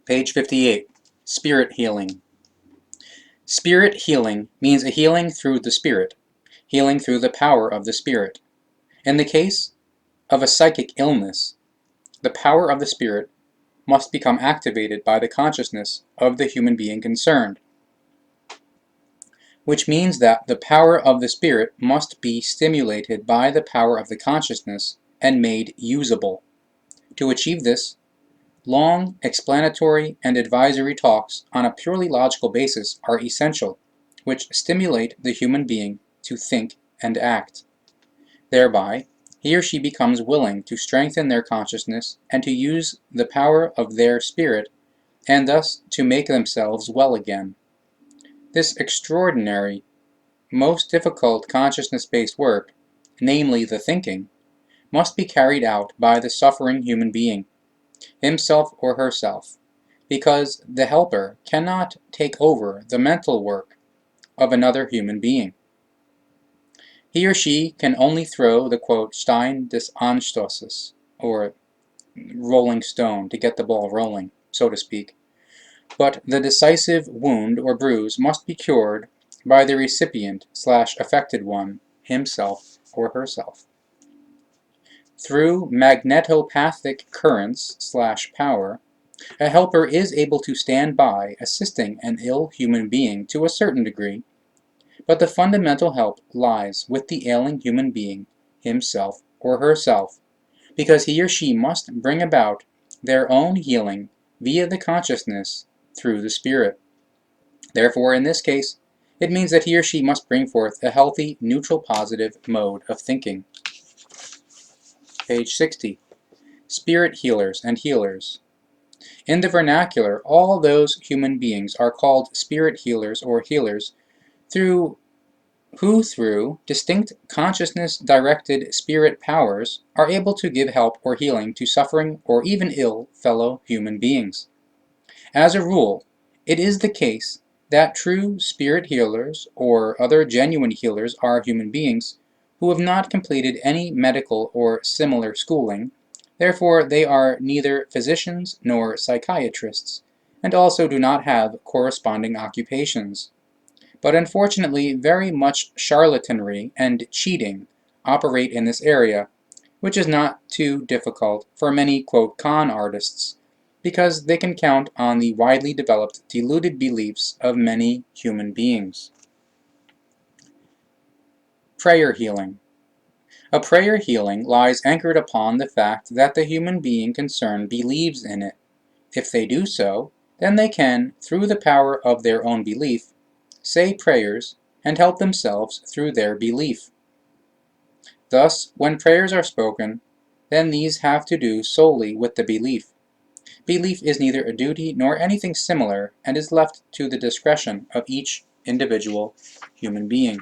Page 58. Spirit healing. Spirit healing means a healing through the spirit, healing through the power of the spirit. In the case of a psychic illness, the power of the spirit must become activated by the consciousness of the human being concerned, which means that the power of the spirit must be stimulated by the power of the consciousness and made usable. To achieve this, long, explanatory, and advisory talks on a purely logical basis are essential, which stimulate the human being to think and act. Thereby, he or she becomes willing to strengthen their consciousness and to use the power of their spirit, and thus to make themselves well again. This extraordinary, most difficult consciousness-based work, namely the thinking, must be carried out by the suffering human being, himself or herself, because the helper cannot take over the mental work of another human being. He or she can only throw the quote Stein des Anstoßes, or rolling stone, to get the ball rolling, so to speak. But the decisive wound or bruise must be cured by the recipient/affected one, himself or herself. Through magnetopathic currents/power, a helper is able to stand by assisting an ill human being to a certain degree, but the fundamental help lies with the ailing human being, himself or herself, because he or she must bring about their own healing via the consciousness through the spirit. Therefore, in this case, it means that he or she must bring forth a healthy, neutral, positive mode of thinking. Page 60. Spirit healers and healers. In the vernacular, all those human beings are called spirit healers or healers who through distinct consciousness-directed spirit powers are able to give help or healing to suffering or even ill fellow human beings. As a rule, it is the case that true spirit healers or other genuine healers are human beings who have not completed any medical or similar schooling. Therefore, they are neither physicians nor psychiatrists, and also do not have corresponding occupations. But unfortunately, very much charlatanry and cheating operate in this area, which is not too difficult for many quote con artists, because they can count on the widely developed deluded beliefs of many human beings. Prayer healing. A prayer healing lies anchored upon the fact that the human being concerned believes in it. If they do so, then they can, through the power of their own belief, say prayers and help themselves through their belief. Thus, when prayers are spoken, then these have to do solely with the belief. Belief is neither a duty nor anything similar and is left to the discretion of each individual human being.